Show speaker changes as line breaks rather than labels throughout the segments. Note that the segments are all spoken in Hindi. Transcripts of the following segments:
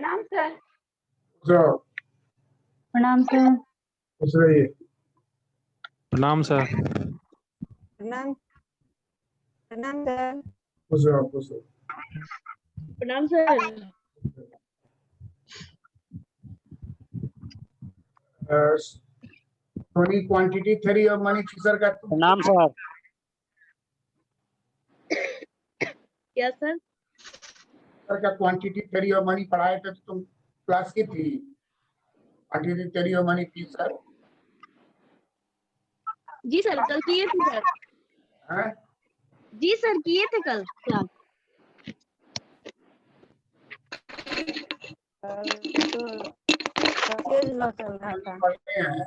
प्रणाम सर।
जो
प्रणाम सर।
खुश रहिए।
प्रणाम सर।
प्रणाम प्रणाम सर।
खुश रहो, खुश रहो।
प्रणाम sir.
Soni quantity theory of money Fisher का
प्रणाम सर।
क्या सर?
सर का क्वांटिटी थ्योरी ऑफ मनी पढ़ाए थे तो तुम क्लास की थी। Quantity theory of money Fisher
ji sir, कल किए थे सर।
है।
जी सर, किए थे कल क्लास। चल रहा था।
पढ़ते हैं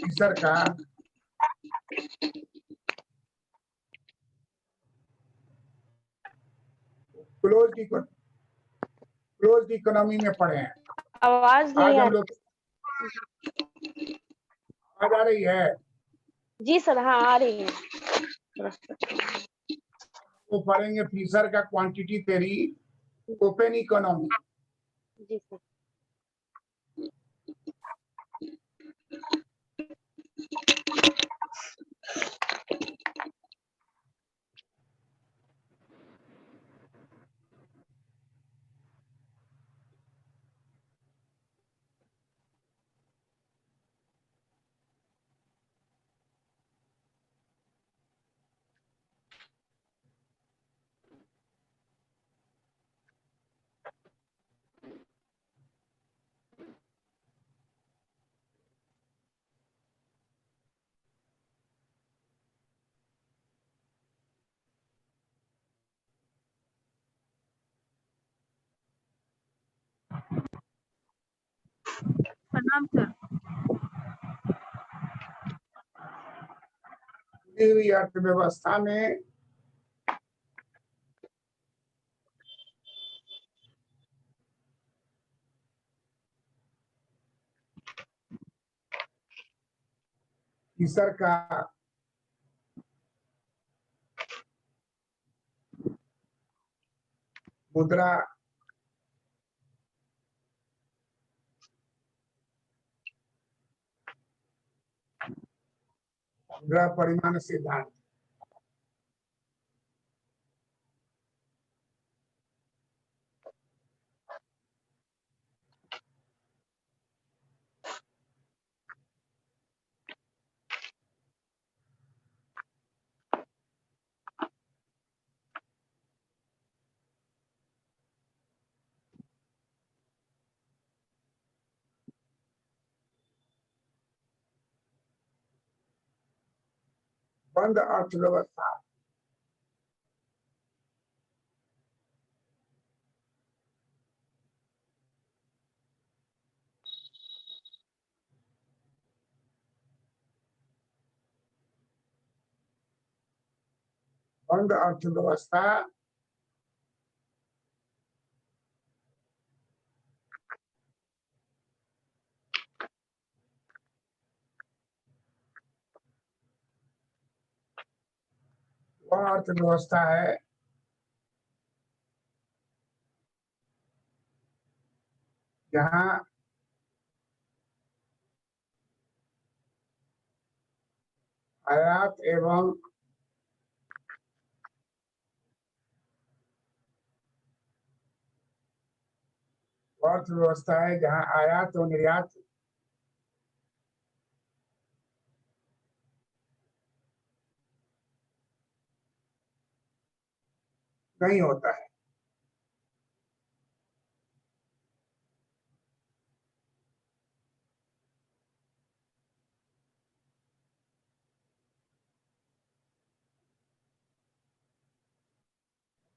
फिशर का क्लोज इकोनॉमी में पढ़े हैं।
आवाज
आज
नहीं आ
हम लोग आ रही है।
जी सर, हाँ आ रही है।
वो पढ़ेंगे फिशर का क्वांटिटी थ्योरी ओपन इकोनॉमी।
जी सर। प्रणाम सर।
हुई अर्थव्यवस्था में फिशर का मुद्रा परिमाण सिद्धांत बंद अर्थव्यवस्था बंद अर्थव्यवस्था वह अर्थव्यवस्था है जहां आयात एवं अर्थव्यवस्था है जहां आयात और निर्यात नहीं होता है।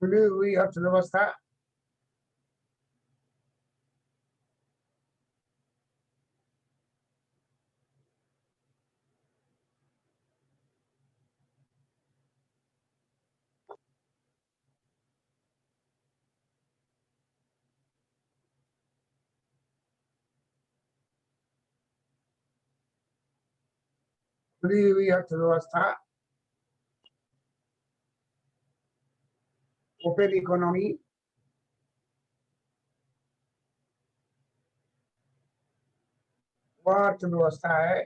खुली हुई अर्थव्यवस्था खुली हुई अर्थव्यवस्था ओपन इकोनॉमी, वह अर्थव्यवस्था है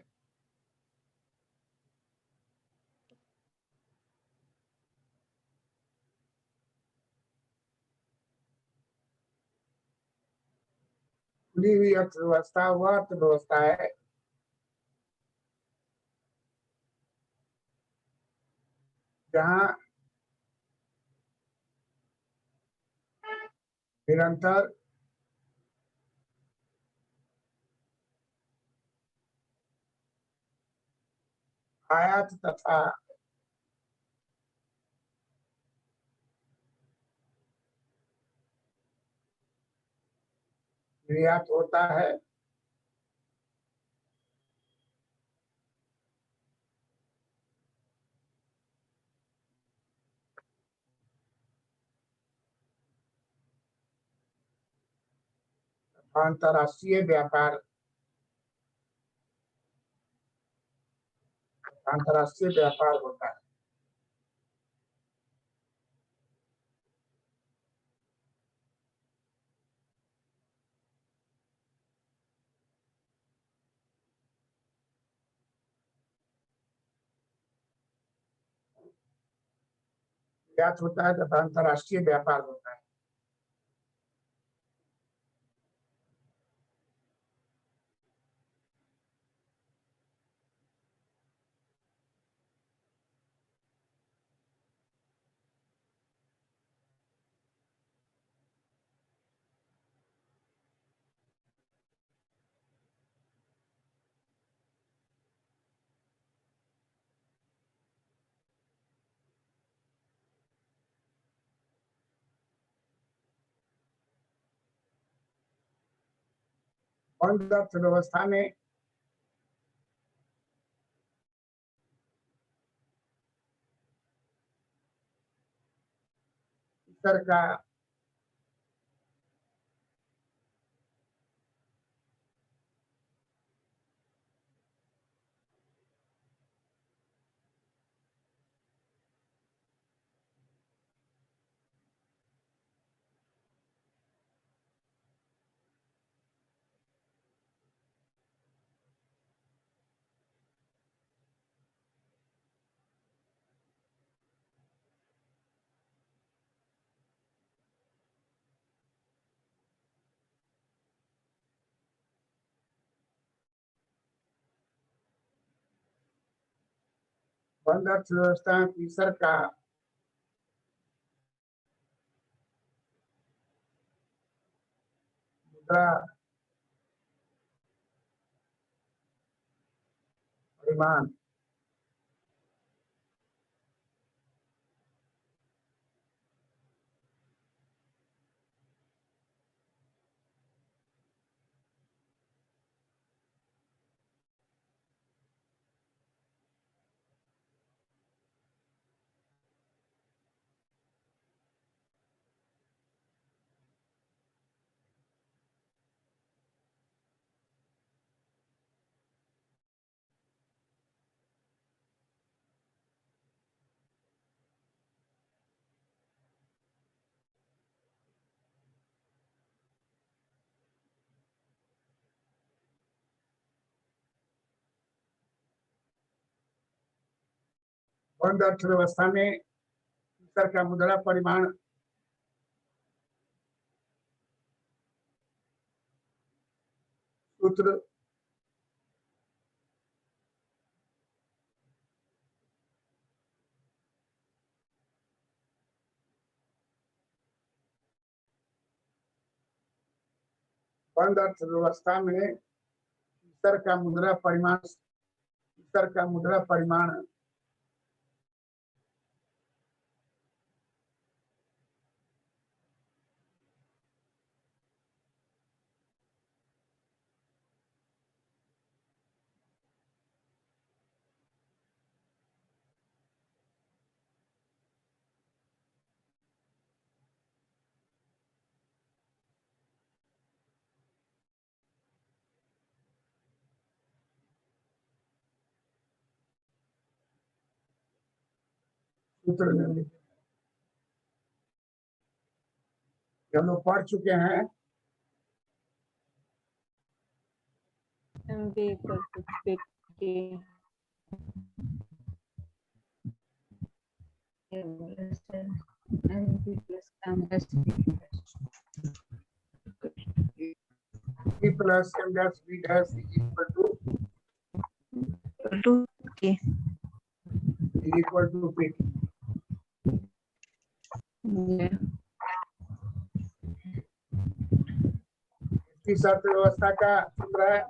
खुली हुई अर्थव्यवस्था, वह अर्थव्यवस्था है जहां निरंतर आयात तथा निर्यात होता है। अंतर्राष्ट्रीय व्यापार, अंतर्राष्ट्रीय व्यापार होता है। निर्यात होता है तथा अंतर्राष्ट्रीय व्यापार होता है। बंद अर्थव्यवस्था में भीतर का बंद अर्थव्यवस्था में भीतर का मुद्रा परिमाण बंद अर्थव्यवस्था में भीतर का मुद्रा परिमाण सूत्र बंद अर्थव्यवस्था में भीतर का मुद्रा परिमाण, भीतर का मुद्रा परिमाण सूत्र निम्नलिखित हम लोग पढ़ चुके हैं।
MB equal to PT MB plus M dash
P plus M dash B dash is equal to PT.
Yeah.
इस अर्थव्यवस्था का सूत्र है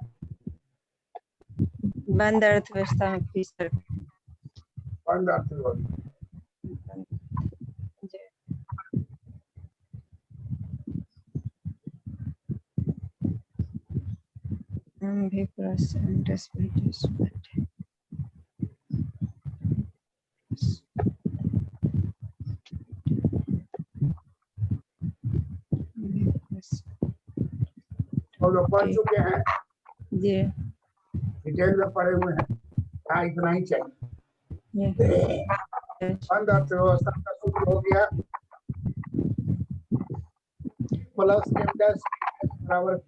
बंद अर्थव्यवस्था में P सर
बंद अर्थव्यवस्था।
MB plus M dash B dash
हम लोग पढ़ चुके हैं,
जी
डिटेल में पढ़े हुए हैं। हाँ, इतना ही चाहिए। बंद अर्थव्यवस्था का सूत्र हो गया प्लस एम डैश बराबर P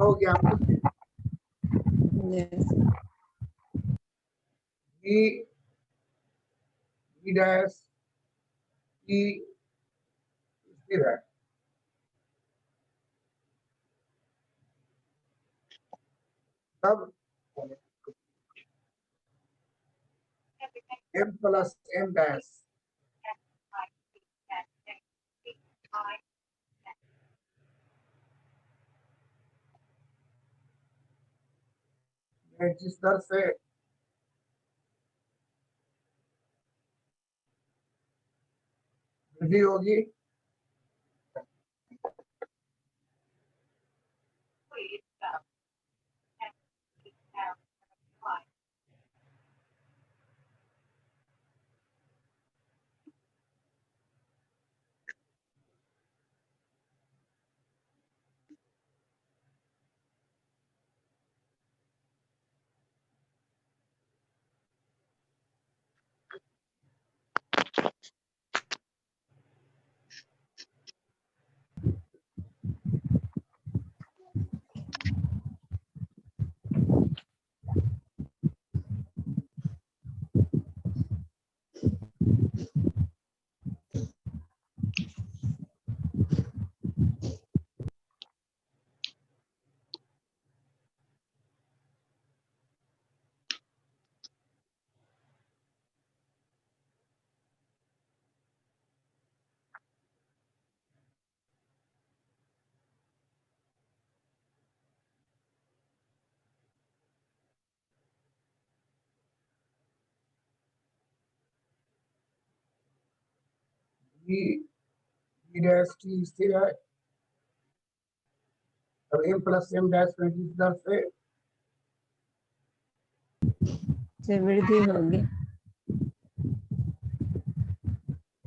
हो गया B डैश E स्थिर है। तब M प्लस M डैश जिस दर से वृद्धि होगी B डैश T स्थिर है। अब M प्लस M डैश में जिस दर से
वृद्धि होगी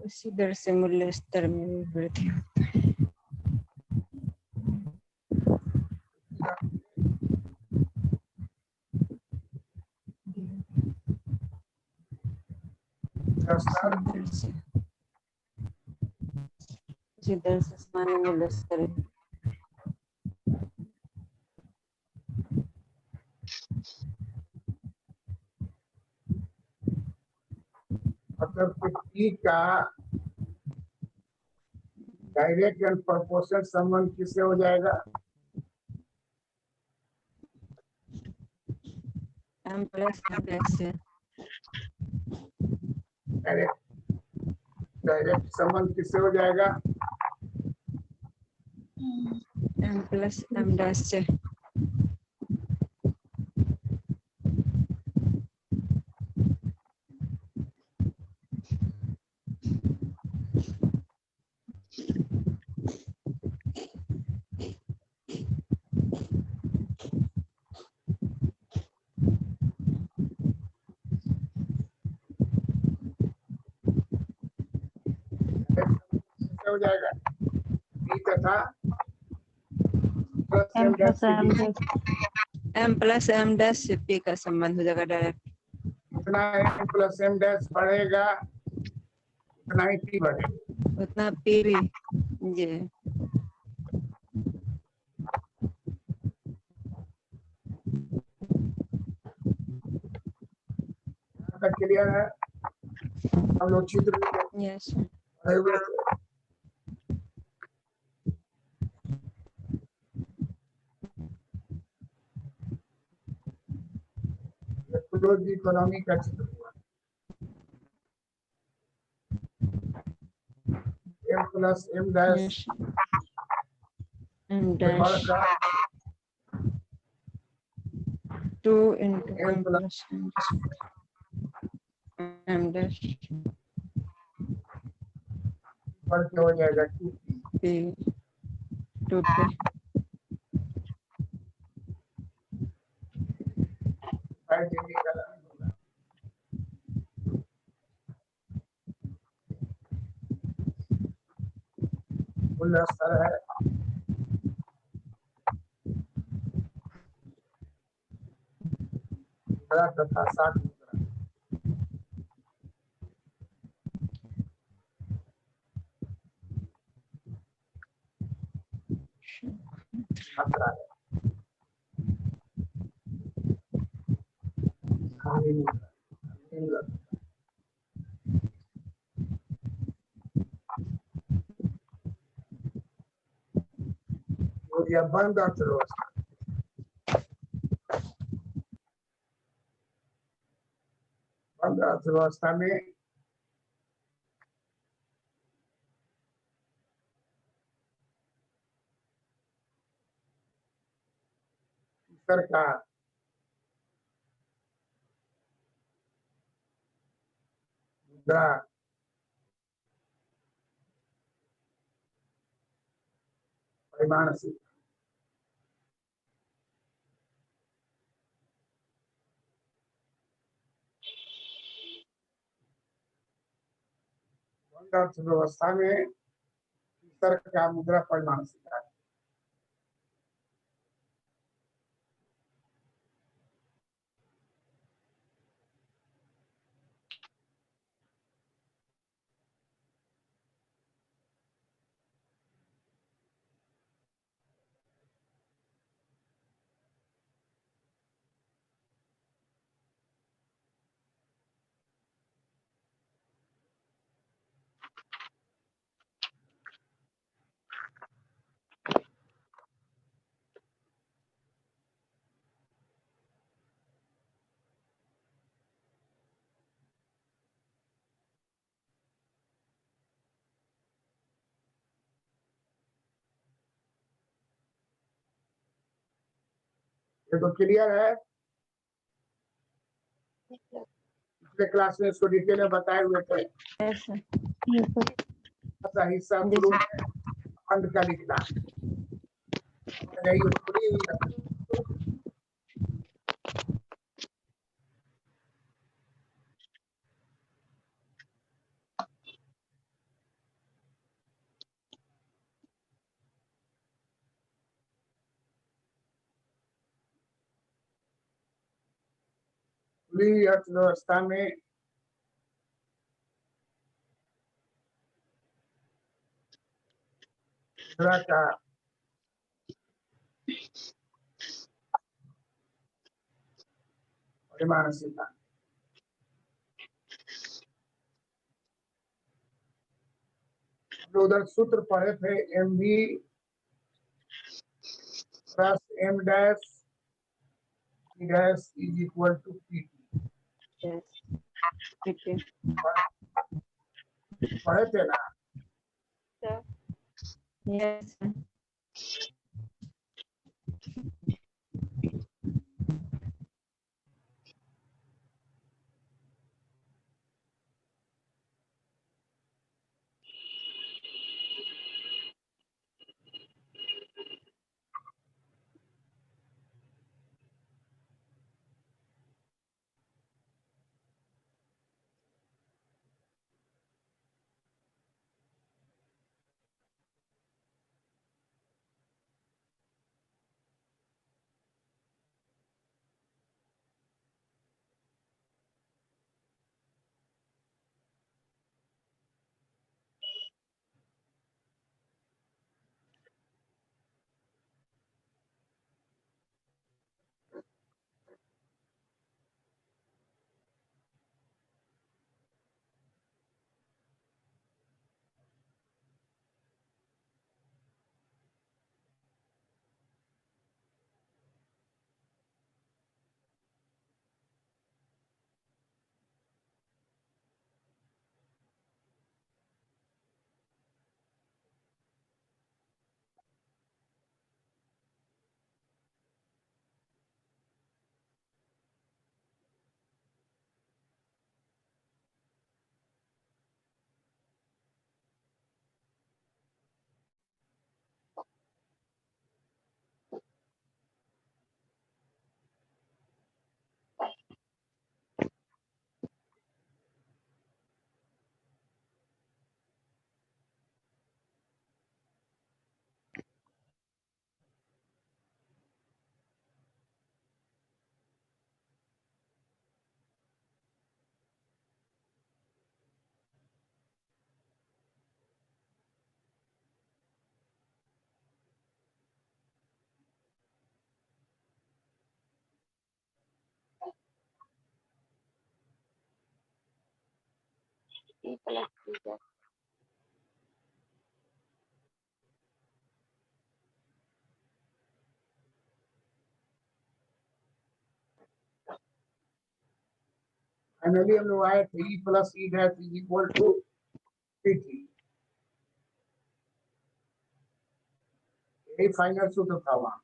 उसी दर से मूल्य स्तर में भी वृद्धि होता है। उसी दर से सामान्य मूल्य स्तर
मतलब P का डायरेक्ट एंड प्रोपोर्शनल संबंध किससे हो जाएगा?
M प्लस M डैश से
डायरेक्ट संबंध किससे हो जाएगा?
M प्लस M डैश से
हो जाएगा P तथा
M प्लस M डैश से P का संबंध हो जाएगा डायरेक्ट।
जितना M प्लस M डैश बढ़ेगा उतना ही P बढ़ेगा।
उतना पी भी जी
यहाँ तक क्लियर है। हम लोग चित्र में
यस
पढ़े हुए थे। ये क्लोज इकोनॉमी का चित्र हुआ। M plus M dash
yes M
बढ़
डैश
का
2 into
M
m
plus
plus m dash
बढ़ के हो जाएगा 2p।
p 2p
five degree का लाइन होगा। कुल स्तर है 15 तथा 60 मुद्रा। मात्रा है खाली मुद्रा, तीन लफ्ज। हो गया बंद अर्थव्यवस्था। बंद अर्थव्यवस्था में भीतर का मुद्रा परिमाण से बंद अर्थव्यवस्था में भीतर का मुद्रा परिमाण से ये तो क्लियर है। पिछले क्लास में इसको डिटेल में बताए हुए थे।
यस
ऐसा हिस्सा
जी
ग्रुप
सर
फंड का लिखना यही थोड़ी हुई है। खुली अर्थव्यवस्था में मुद्रा का परिमाण सीखा। उधर सूत्र पढ़े थे M B plus M dash P dash is equal to P T.
Yes ठीक है
पढ़े थे ना।
Yes
E plus E dash.
Finally हम लोग आए थे E plus E dash is equal to PT। यही फाइनल सूत्र था वहां।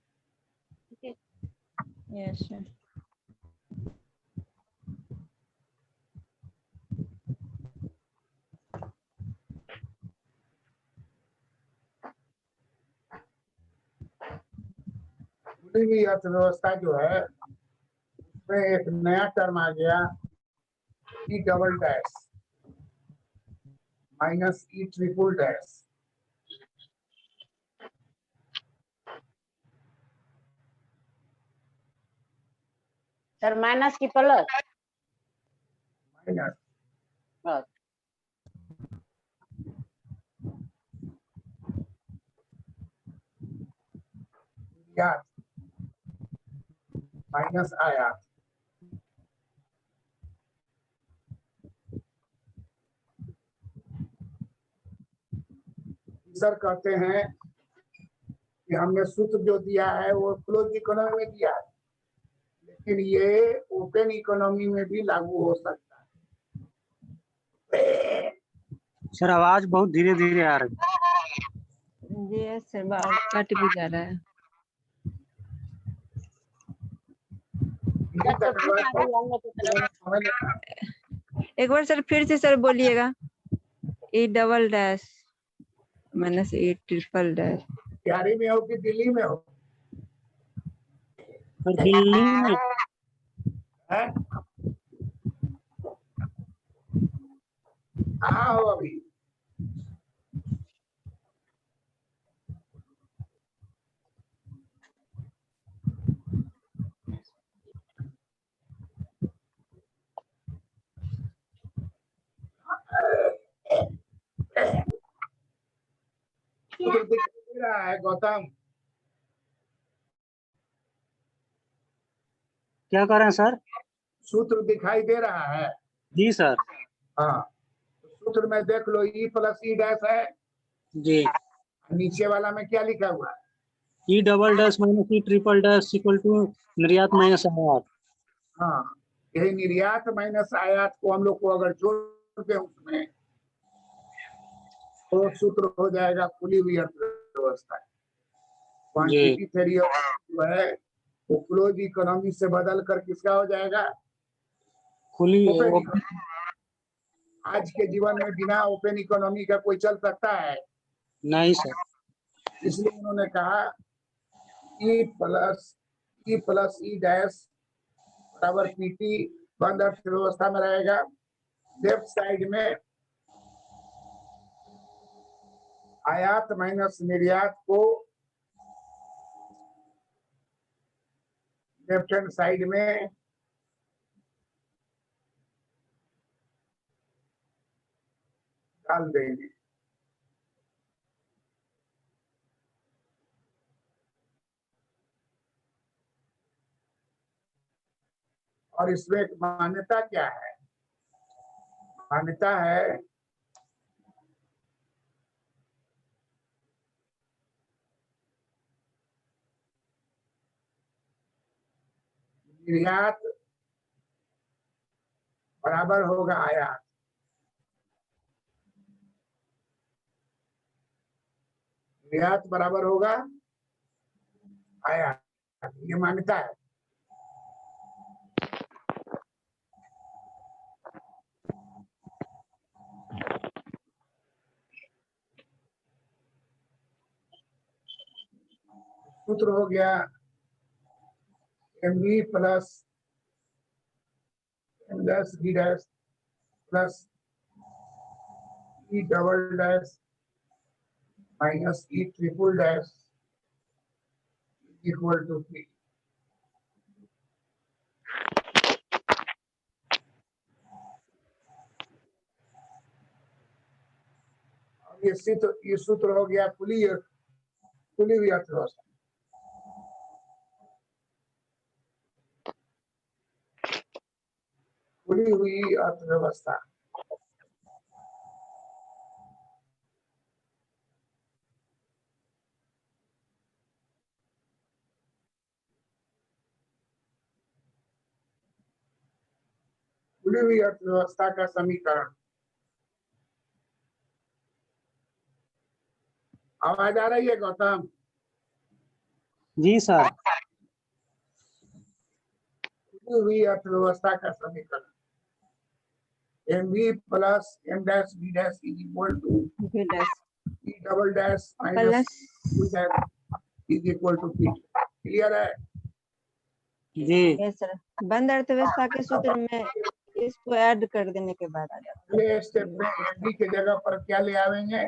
Yes, sir.
पूरी भी अर्थव्यवस्था जो है उसमें एक नया टर्म आ गया E double dash minus E triple dash.
Sir minus की प्लस।
Minus
plus.
याद माइनस आयात। सर कहते हैं कि हमने सूत्र जो दिया है वो क्लोज इकोनॉमी में दिया है, लेकिन ये ओपन इकोनॉमी में भी लागू हो सकता है।
सर आवाज बहुत धीरे धीरे आ रही है।
Yes, sir. बात कट भी जा रहा है।
यही तक समझ लेना।
एक बार सर फिर से सर बोलिएगा। E double dash minus E triple dash.
Bihari में हो कि दिल्ली में हो?
सर दिल्ली में
है? कहाँ हो अभी? सूत्र दिखाई दे रहा है गौतम?
क्या कर रहे हैं सर?
सूत्र दिखाई दे रहा है?
जी सर।
हाँ, सूत्र में देख लो E प्लस E डैश है,
जी।
नीचे वाला में क्या लिखा हुआ है?
E double dash minus E triple dash equal to निर्यात माइनस आयात।
हाँ, यही निर्यात माइनस आयात को हम लोग को अगर जोड़ दें उसमें तो सूत्र हो जाएगा खुली हुई अर्थव्यवस्था। क्वांटिटी थ्योरी जो है वो क्लोज इकोनॉमी से बदल कर किसका हो जाएगा?
खुली
ओपन इकोनॉमी। आज के जीवन में बिना ओपन इकोनॉमी का कोई चल सकता है?
नहीं सर।
इसलिए उन्होंने कहा E प्लस E डैश बराबर PT बंद अर्थव्यवस्था में रहेगा। लेफ्ट साइड में आयात माइनस निर्यात को लेफ्ट हैंड साइड में डाल देंगे। और इसमें एक मान्यता क्या है? मान्यता है निर्यात बराबर होगा आयात। निर्यात बराबर होगा आयात, ये मान्यता है। सूत्र हो गया MB plus M dash D dash plus E double dash minus E triple dash equal to P। ये सूत्र हो गया खुली हुई अर्थव्यवस्था। खुली हुई अर्थव्यवस्था खुली हुई अर्थव्यवस्था का समीकरण। आवाज आ रही है गौतम?
जी सर।
खुली हुई अर्थव्यवस्था का समीकरण MV plus M dash B dash is equal to
V dash
E double dash minus
plus
U dash is equal to P। Clear है?
जी
यस सर। बंद अर्थव्यवस्था के सूत्र में इसको ऐड कर देने के बाद आ जाता
पहले स्टेप में MV के जगह पर क्या ले आवेंगे?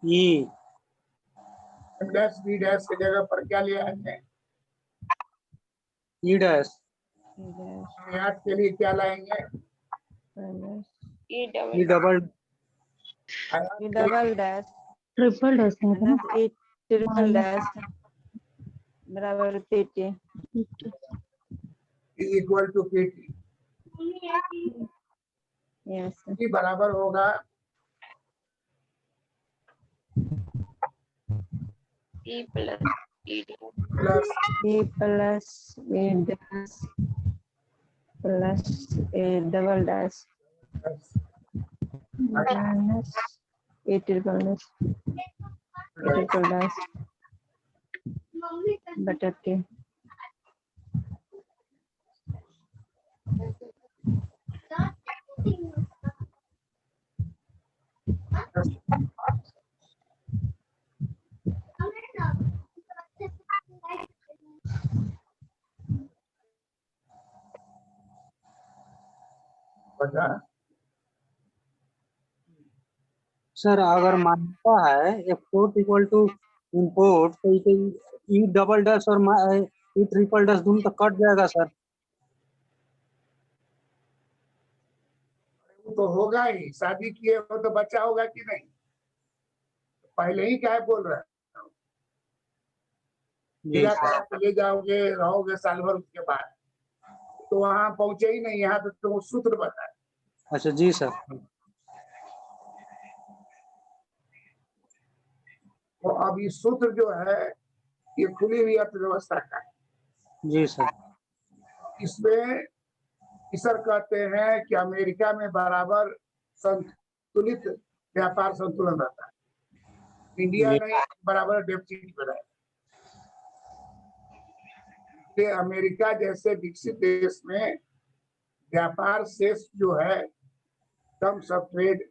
ई
M डैश B डैश के जगह पर क्या ले आएंगे?
ई डैश
है।
याद के लिए क्या लाएंगे?
Plus
E double
E double dash
triple dash है ना?
माइनस E ट्रिपल डैश बराबर PT।
Is equal to PT।
Yes
P बराबर होगा plus
E plus E dash plus E double dash minus E triple dash बटा के।
बटा
सर अगर मान्यता है एक्सपोर्ट इक्वल टू इंपोर्ट तो ई डबल डैश और ई ट्रिपल डैश दोनों तो कट जाएगा सर।
वो तो होगा ही, शादी किए हो तो बच्चा होगा कि नहीं? पहले ही क्या बोल रहे हैं?
जी
विदा
सर।
करा के ले जाओगे, रहोगे साल भर, उसके बाद तो वहां पहुंचे ही नहीं। यहाँ पे तो सूत्र बताए।
अच्छा जी सर।
तो अब ये सूत्र जो है ये खुली हुई अर्थव्यवस्था का है।
जी सर।
इसमें सर कहते हैं कि अमेरिका में बराबर संतुलित व्यापार संतुलन रहता है, इंडिया
जी
में बराबर डेफिसिट में रहता है। अमेरिका जैसे विकसित देश में व्यापार शेष जो है, टर्म्स ऑफ ट्रेड,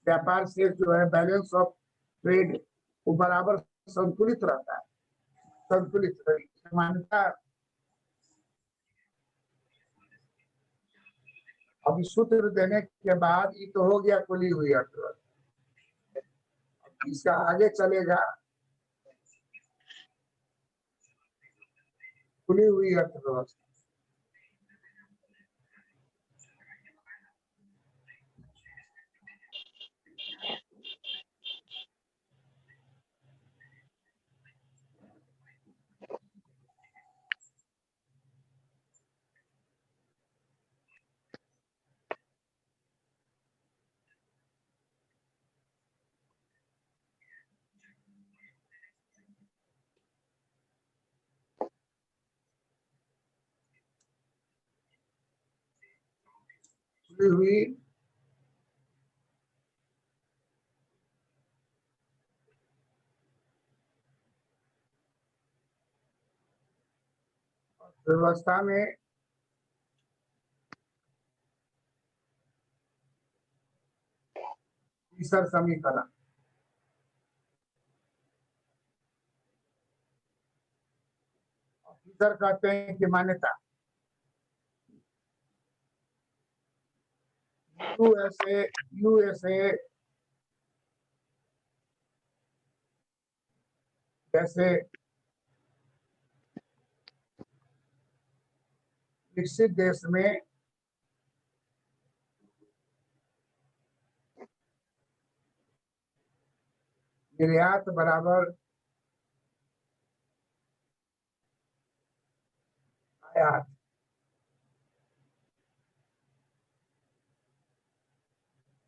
व्यापार शेष जो है, बैलेंस ऑफ ट्रेड, वो बराबर संतुलित रहता है। संतुलित मान्यता अभी सूत्र देने के बाद ये तो हो गया खुली हुई अर्थव्यवस्था। इसका आगे चलेगा खुली हुई अर्थव्यवस्था। खुली हुई व्यवस्था में तीसरा समीकरण तीसरा कहते हैं कि मान्यता यूएसए जैसे विकसित देश में निर्यात बराबर आयात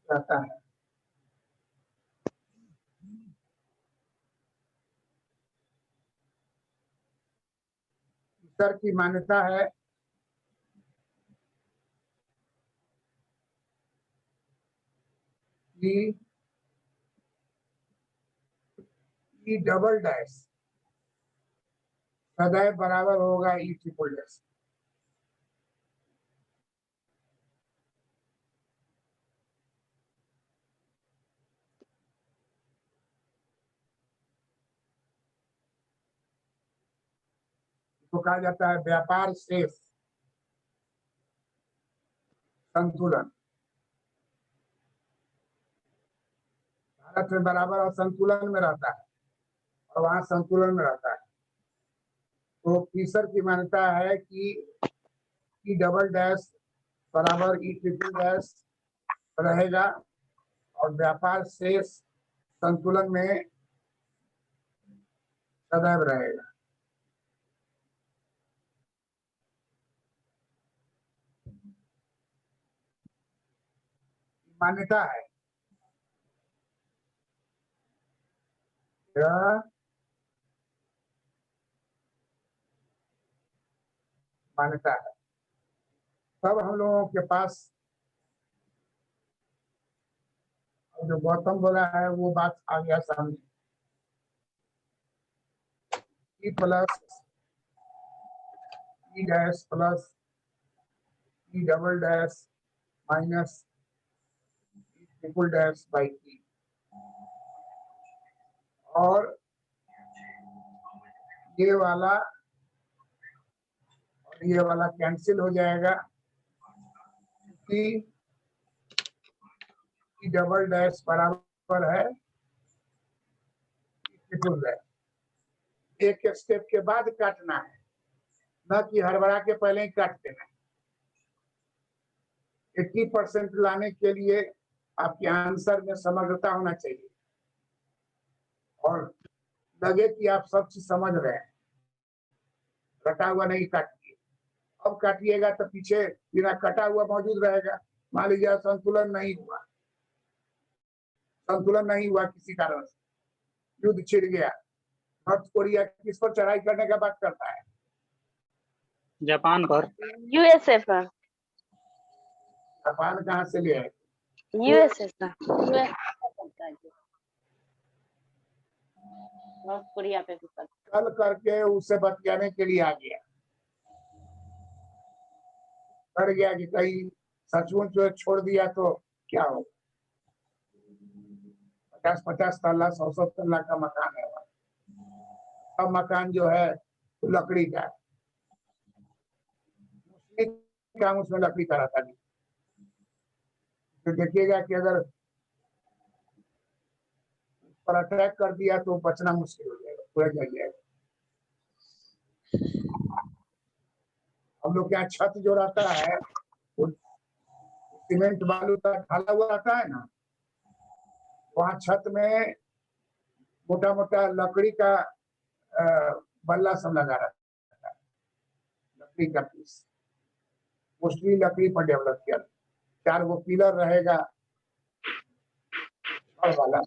रहता है। सर की मान्यता है ई डबल डैश सदैव बराबर होगा ई ट्रिपल डैश। तो कहा जाता है व्यापार शेष संतुलन। भारत में बराबर और संतुलन में रहता है और वहां संतुलन में रहता है। तो फीसर की मान्यता है कि ई डबल डैश बराबर ई ट्रिपल डैश रहेगा और व्यापार शेष संतुलन में सदैव रहेगा। मान्यता है। यह मान्यता है। तब हम लोगों के पास जो गौतम बोला है वो बात आ गया सामने। E plus E dash plus E double dash minus E triple dash by E, और ये वाला और ये वाला कैंसिल हो जाएगा कि ई डबल डैश बराबर है ट्रिपल डैश। एक स्टेप के बाद काटना है, न कि हड़बड़ा के पहले ही काट देना है। 80% लाने के लिए आपके आंसर में समग्रता होना चाहिए और लगे कि आप सब चीज समझ रहे हैं। कटा हुआ नहीं काटिए। अब काटिएगा तो पीछे बिना कटा हुआ मौजूद रहेगा। मान लीजिए संतुलन नहीं हुआ, किसी कारण से युद्ध छिड़ गया, नॉर्थ कोरिया किस पर चढ़ाई करने का बात करता है?
जापान पर।
यूएसए पर।
जापान कहाँ से ले आए?
यूएसए पर। नॉर्थ कोरिया पे भी करता।
कल करके उससे बतियाने के लिए आ गया, कर गया कि कहीं सचमुच जो छोड़ दिया तो क्या हो। 50-50 तल्ला 100 तल्ला का मकान है वहाँ। अब मकान जो है वो लकड़ी का है। काम उसमें लकड़ी का रहता नहीं। तो देखिएगा कि अगर पर अटैक कर दिया तो बचना मुश्किल हो जाएगा, पूरा जल जाएगा। हम लोग क्या छत जो रहता है वो सीमेंट बालू का ढाला हुआ रहता है ना, वहाँ छत में मोटा मोटा लकड़ी का बल्ला सब लगा रहता है, लकड़ी का पीस, मोस्टली लकड़ी पर डेवलप किया। 4 गो पिलर रहेगा छड़ वाला,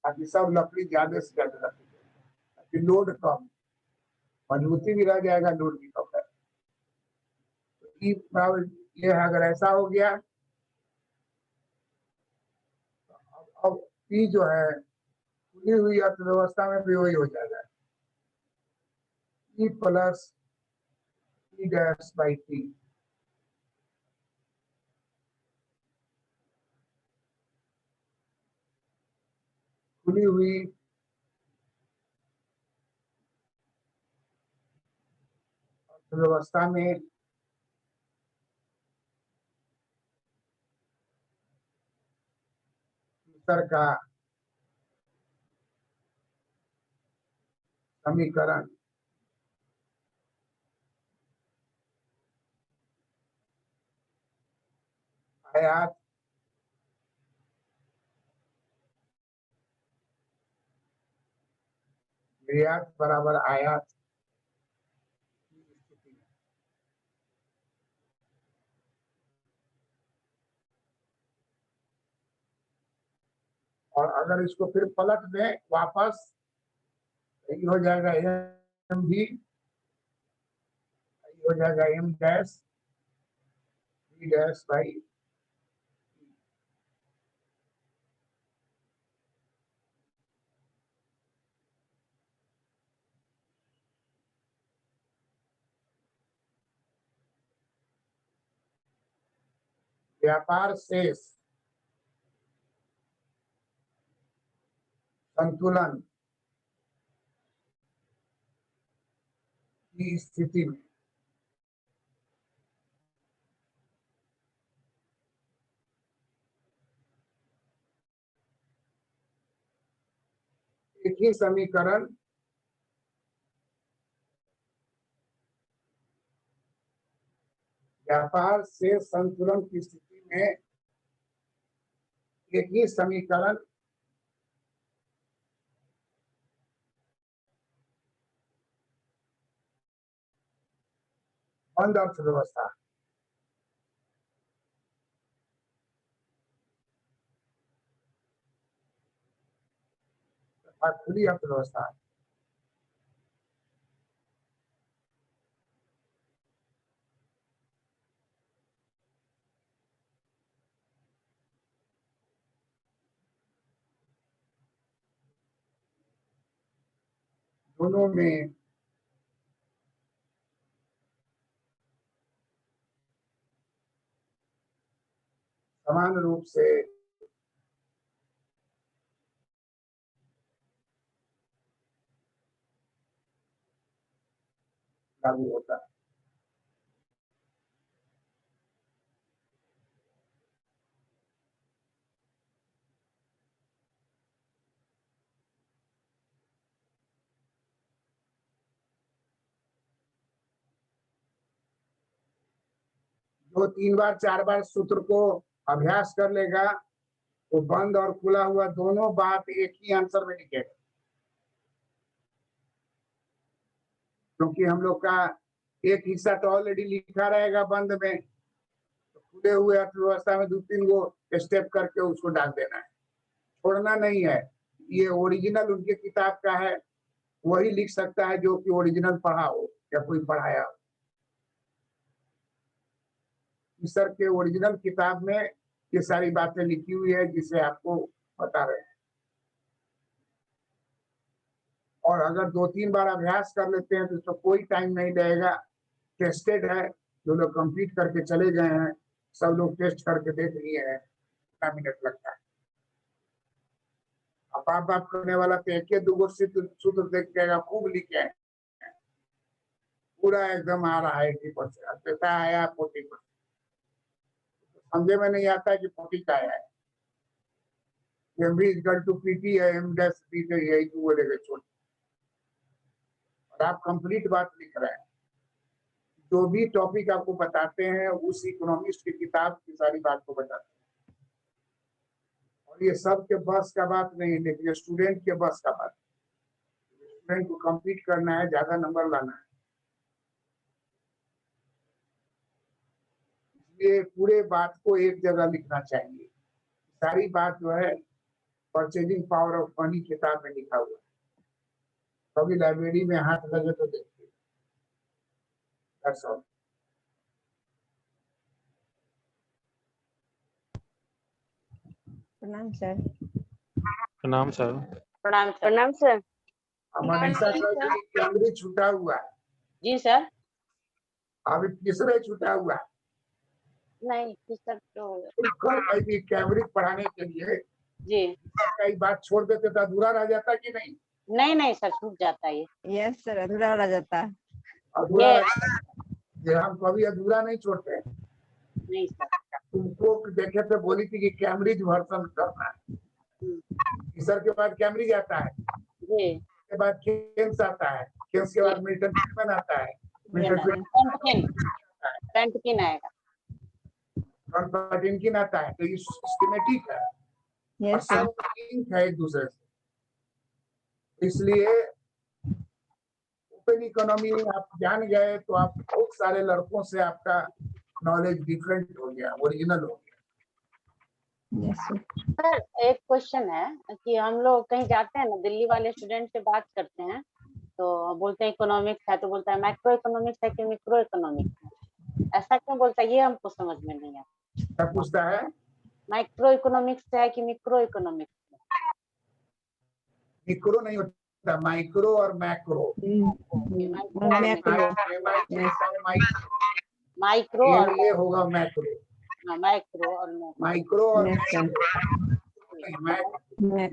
ताकि सब लकड़ी ज्यादा से ज्यादा रखे, ताकि लोड कम, मजबूती भी रह जाएगा, लोड भी कम है। ये अगर ऐसा हो गया अब पी जो है खुली हुई अर्थव्यवस्था में भी वही हो जाएगा, ई plus E dash by T. खुली हुई अर्थव्यवस्था में उत्तर का समीकरण आयात निर्यात बराबर आयात की स्थिति में। और अगर इसको फिर पलट दें वापस, ये हो जाएगा एम भी, हो जाएगा M dash B dash by. व्यापार शेष संतुलन की स्थिति में एक ही समीकरण व्यापार से संतुलन की स्थिति में एक ही समीकरण बंद अर्थव्यवस्था तथा खुली अर्थव्यवस्था दोनों में समान रूप से लागू होता है। जो 3 बार 4 बार सूत्र को अभ्यास कर लेगा वो बंद और खुला हुआ दोनों बात एक ही आंसर में लिखेगा, क्योंकि हम लोग का एक हिस्सा तो ऑलरेडी लिखा रहेगा बंद में, तो खुले हुए अर्थव्यवस्था में 2-3 गो स्टेप करके उसको डाल देना है, छोड़ना नहीं है। ये ओरिजिनल उनके किताब का है, वही लिख सकता है जो कि ओरिजिनल पढ़ा हो या कोई पढ़ाया हो। सर के ओरिजिनल किताब में ये सारी बातें लिखी हुई है जिसे आपको बता रहे हैं, और अगर 2-3 बार अभ्यास कर लेते हैं तो इसको कोई टाइम नहीं लगेगा। टेस्टेड है, जो लोग कंप्लीट करके चले गए हैं सब लोग टेस्ट करके देख लिए हैं कितना मिनट लगता है। अब बात करने वाला तो एक 2 सूत्र देख के खूब लिखे पूरा एकदम आ रहा है 80%, आया 40%, समझे में नहीं आता कि 40 का आया है। MB इक्वल टू PT है, M डैश P तो यही तो बोलेगा छोड़, और आप कंप्लीट बात लिख रहे हैं। जो भी टॉपिक आपको बताते हैं उस इकोनॉमिस्ट की किताब की सारी बात को बताते हैं, और ये सब के बस का बात नहीं, लेकिन स्टूडेंट के बस का बात। स्टूडेंट को कंप्लीट करना है, ज्यादा नंबर लाना है, इसलिए पूरे बात को एक जगह लिखना चाहिए। सारी बात जो है परचेजिंग पावर ऑफ मनी किताब में लिखा हुआ है, कभी लाइब्रेरी में हाथ लगे तो देखिए। That's all.
प्रणाम सर।
प्रणाम सर।
प्रणाम सर।
मनीषा सर जी कैमरे छूटा हुआ है,
जी सर।
अभी तीसरे छूटा हुआ है।
नहीं सर तो
कल कैमरे पढ़ाने के लिए
जी
कई बात छोड़ देते तो अधूरा रह जाता कि नहीं?
नहीं सर छूट जाता है ये।
यस सर, अधूरा रह जाता है।
अधूरा ये हम कभी अधूरा नहीं छोड़ते।
नहीं सर।
तुमको देखे तो बोली थी कि कैम्ब्रिज वर्सन करना है, सर के बाद कैम्ब्रिज आता है,
जी
के बाद केन्स आता है, केन्स के बाद मिल्टन फ्रीडमैन आता है, मिल्टन
पेंटकिन आएगा,
फ्रीडमैन आता है। तो ये सिस्टमेटिक है और
यस सर।
सब लिंक है एक दूसरे से। इसलिए ओपन इकोनॉमी आप जान गए तो आप बहुत सारे लड़कों से आपका नॉलेज डिफरेंट हो गया, ओरिजिनल हो गया।
Yes sir.
सर एक क्वेश्चन है कि हम लोग कहीं जाते हैं ना, दिल्ली वाले स्टूडेंट से बात करते हैं तो बोलते हैं इकोनॉमिक्स है, तो बोलता है माइक्रो इकोनॉमिक्स है कि मिक्रो इकोनॉमिक्स है, ऐसा क्यों बोलता है ये हमको समझ में नहीं आता।
क्या पूछता है?
माइक्रो इकोनॉमिक्स है कि मिक्रो इकोनॉमिक्स है?
मिक्रो नहीं होता, माइक्रो और मैक्रो।
माइक्रो और
ये होगा मैक्रो,
माइक्रो और
माइक्रो और
Yes, sir.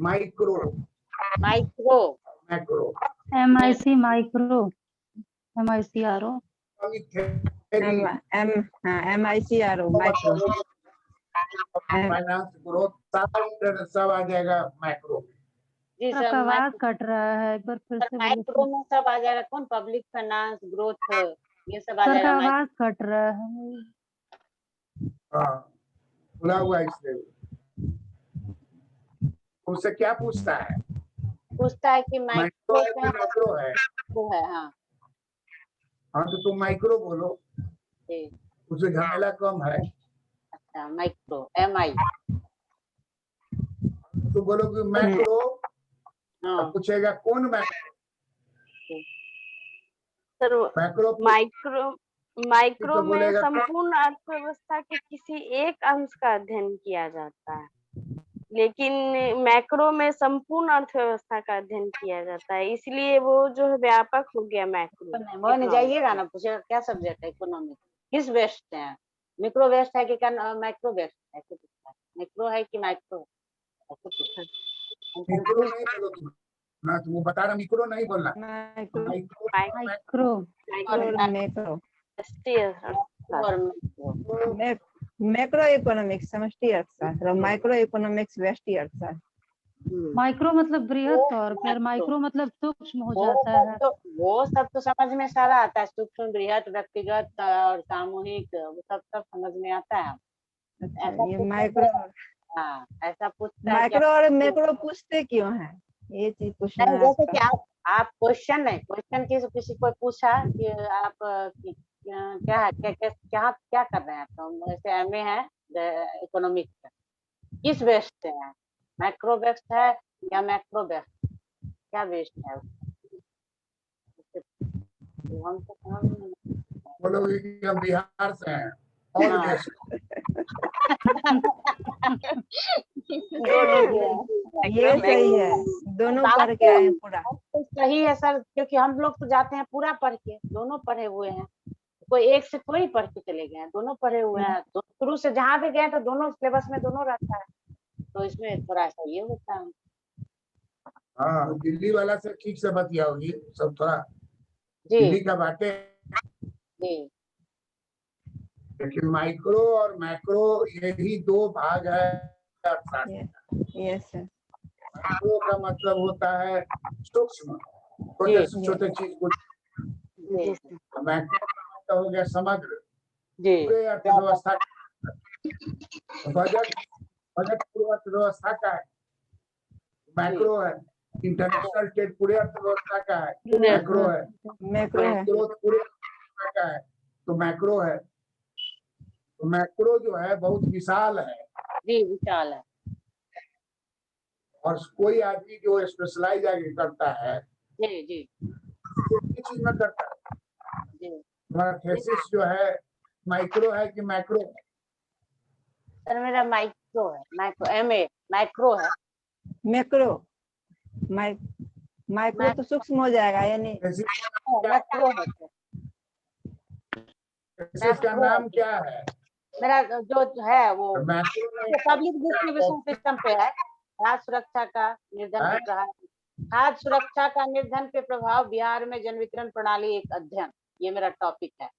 Micro
micro
macro
MIC micro MICRO
MICRO micro
finance growth सब आ जाएगा मैक्रो।
जी सर।
आपका आवाज कट रहा है, एक बार फिर से बोलिए।
माइक्रो में सब आ जाएगा, कौन पब्लिक फाइनेंस, ग्रोथ, ये सब आ
सर का
जाएगा।
आवाज कट रहा है।
हाँ खुला हुआ इसलिए। उससे क्या पूछता है?
पूछता है कि
माइक्रो
माइक्रो
है कि मैक्रो है?
है। हाँ
हाँ तो तुम माइक्रो बोलो,
जी।
उससे झमेला कम है।
अच्छा माइक्रो MI।
तो बोलो कि मैक्रो,
हाँ
पूछेगा कौन मैक्रो?
सर
मैक्रो
माइक्रो
तो
में
बोलेगा
संपूर्ण अर्थव्यवस्था के किसी एक अंश का अध्ययन किया जाता है, लेकिन मैक्रो में संपूर्ण अर्थव्यवस्था का अध्ययन किया जाता है, इसलिए वो जो है व्यापक हो गया मैक्रो।
वो नहीं जाइएगा ना, पूछेगा क्या सब्जेक्ट है इकोनॉमिक, किस बेस्ड है, मिक्रो बेस्ड है कि क्या माइक्रो बेस्ड है, ऐसे पूछता है। मिक्रो है कि माइक्रो, ऐसे पूछता है।
मिक्रो नहीं बोलो तुम ना, तुम वो बता रहा मिक्रो नहीं बोलना।
माइक्रो
माइक्रो
और मैक्रो
और मिक्रो।
मैक्रो इकोनॉमिक्स समष्टि अर्थशास्त्र और माइक्रो इकोनॉमिक्स व्यष्टि अर्थशास्त्र।
माइक्रो मतलब बृहद तौर पर, माइक्रो मतलब सूक्ष्म हो जाता है।
वो सब तो समझ में सारा आता है, सूक्ष्म, बृहद, व्यक्तिगत और सामूहिक, वो सब समझ में आता है।
अच्छा, ये माइक्रो
हाँ ऐसा पूछता है
माइक्रो और मैक्रो पूछते क्यों हैं, ये चीज पूछना
नहीं,
है
जैसे कि
आपका।
आप क्वेश्चन है, क्वेश्चन किसी को पूछा कि आप क्या है, क्या कर रहे हैं, तो जैसे MA है इकोनॉमिक्स, किस बेस्ड से है, मैक्रो बेस्ड है या मैक्रो बेस्ड, क्या बेस्ड है, तो हम तो समझ नहीं।
बोलोगे कि हम बिहार से हैं और
हाँ।
देश
ये सही है, दोनों पढ़ के आए हैं पूरा।
तो सही है सर, क्योंकि हम लोग तो जाते हैं पूरा पढ़ के, दोनों पढ़े हुए हैं, कोई एक से कोई पढ़ के चले गए हैं, दोनों पढ़े हुए हैं, तो शुरू से जहाँ भी गए तो दोनों सिलेबस में दोनों रहता है, तो इसमें थोड़ा सा ये होता है।
हाँ दिल्ली वाला से ठीक से बतियाओगी, सब थोड़ा
जी
दिल्ली का बातें।
जी
लेकिन माइक्रो और मैक्रो यही दो भाग है अर्थशास्त्र का।
Yes sir.
मैक्रो का मतलब होता है सूक्ष्म, छोटे से छोटे चीज को।
जी
मैक्रो का मतलब हो गया समग्र,
जी
पूरे अर्थव्यवस्था। बजट बजट पूरे अर्थव्यवस्था का है, मैक्रो है। इंटरनेशनल ट्रेड पूरे अर्थव्यवस्था का है, मैक्रो है।
मैक्रो है।
ग्रोथ पूरे अर्थव्यवस्था का है, तो मैक्रो है। तो मैक्रो जो है बहुत विशाल है,
जी विशाल है।
और कोई आदमी जो स्पेशलाइज आगे करता है
जी जी
किस चीज में करता है।
जी
तुम्हारा थीसिस जो है माइक्रो है कि मैक्रो?
सर मेरा माइक्रो है, माइक्रो MA माइक्रो है।
मैक्रो माइक्रो तो सूक्ष्म हो जाएगा, यानी
मैक्रो है सर।
थीसिस का नाम क्या है?
मेरा जो है वो
मैक्रो में
पब्लिक डिस्ट्रीब्यूशन सिस्टम पे है, खाद्य सुरक्षा का निर्धन पे प्रभाव, खाद्य सुरक्षा का निर्धन पे प्रभाव, बिहार में जन वितरण प्रणाली एक अध्ययन, ये मेरा टॉपिक है,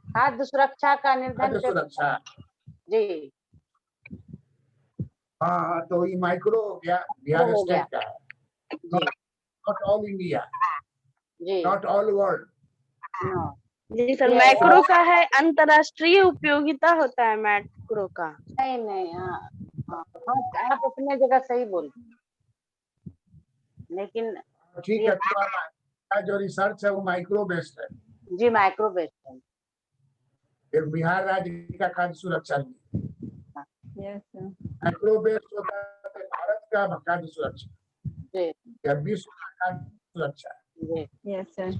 खाद्य सुरक्षा का निर्धन
खाद्य
पे।
सुरक्षा।
जी
हाँ तो ये माइक्रो हो गया, बिहार
हो गया।
स्टेट का है, नॉट ऑल इंडिया,
जी
नॉट ऑल वर्ल्ड।
हाँ।
जी सर, मैक्रो का है अंतरराष्ट्रीय उपयोगिता होता है मैक्रो का।
नहीं नहीं हाँ हाँ हाँ, आप अपने जगह सही बोल, लेकिन
ठीक है, तो आपका जो रिसर्च है वो माइक्रो बेस्ड है।
जी माइक्रो बेस्ड है।
फिर बिहार राज्य का खाद्य सुरक्षा
यस सर।
माइक्रो बेस्ड होता है भारत का खाद्य सुरक्षा
जी
या विश्व का खाद्य सुरक्षा।
जी
यस सर।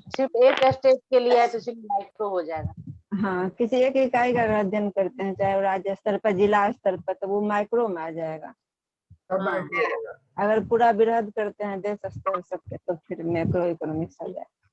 सिर्फ एक स्टेट के लिए है तो सिर्फ माइक्रो हो जाएगा।
हाँ, किसी एक इकाई का अगर अध्ययन करते हैं, चाहे वो राज्य स्तर पर, जिला स्तर पर, तो वो माइक्रो में आ जाएगा।
सब
हाँ।
माइक्रो होगा।
अगर पूरा बृहद करते हैं देश स्तर सब पे, तो फिर मैक्रो इकोनॉमिक्स आ जाएगा।